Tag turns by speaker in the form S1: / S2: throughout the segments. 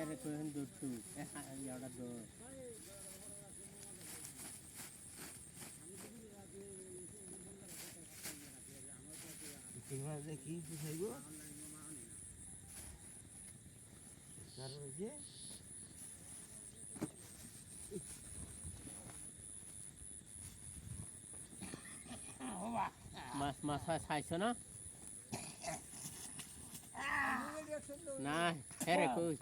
S1: হেরে কোহেন দুটু ইয়াটা দো
S2: এবার দেখি কি খাইব কারণ যে
S1: মাছ মাছ খাইছো না না হেরে কই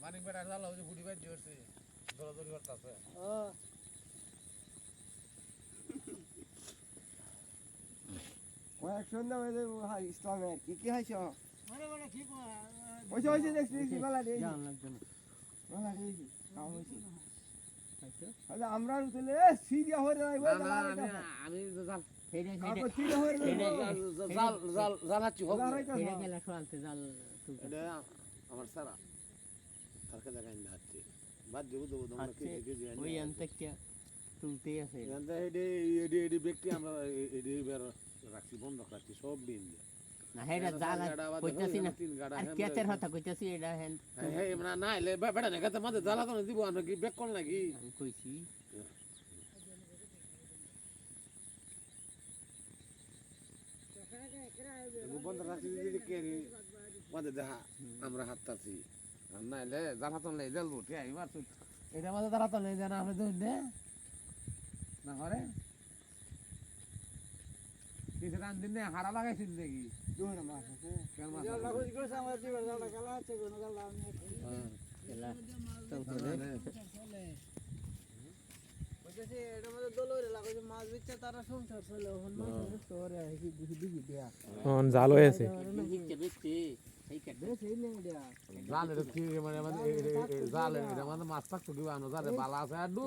S3: মানিক বেটা জাল হচ্ছে গুটি বাইর দিয়েছে দৌড়াদৌড়ি করতেছে
S2: কয়েক সন্ধ্যা হয়ে যাবে ভাই ইসলামের কি কি হাইছ
S4: মানে মানে কি
S2: ওইসে ওইসে দেখছি দেখছি গলা দিয়ে
S1: জান লাগবে না
S2: গলা দিয়েছি কাম হয়েছি
S1: খাইছো
S2: আচ্ছা আমরা উঠলে সিরিয়া হয়ে যাই
S3: আমি জাল
S1: হেরে
S2: আপনি সিরিয়া হয়ে
S3: জাল জাল জানাচ্ছি হোক
S1: হেরে গেলা সোয়ালতে জাল তুলতে
S3: এটা আমার সারা তারকে জায়গায় না আছে বাদ দেবো দেবো তোমরা
S1: আচ্ছা
S3: কেজি কেজি
S1: ওই আনতে তুলতে আছে
S3: এখানটা এডি এডি এডি ব্যক্তি আমরা এডি বের রাখছি বন্ধ রাখছি সব দিন
S1: না হেরে জাল কইতাছি না আর কেচের কথা কইতাছি এটা হেন
S3: হ্যাঁ আমরা না এলে বেটা না কাতে মাঝে জ্বালা তো দিব আমরা কি ব্যাক কল নাকি
S1: আমি কইছি
S3: বন্ধ রাখছি যদি কে মাঝে দেখা আমরা হাততাছি আর না এলে জ্বালা তো নেই জল উঠে এবার এটা মাঝে জ্বালা তো নেই জানা আমরা দুই না করে কিছু রান দিন হারা লাগাইছিল নাকি
S2: দুই মাস আছে
S3: কেন মাছ
S4: জাল লাগো জিজ্ঞেস আমার দিবার জাল কালা আছে কোন জাল আমি
S1: এলা তো
S4: বলতেছি এটা মধ্যে দলরে লাগো যে মাছ বিচ্ছা তারা সংসার চলে হন মাছ তোরে কি দিবি দিবি দিয়া
S5: হন জাল হয়েছে
S1: বিচ্ছে বিচ্ছে সেই কাটবে
S4: সেই নেই দিয়া
S3: জাল এটা কি মানে জাল এটা মানে মাছ থাকতো কি আমরা জালে বালা আছে আর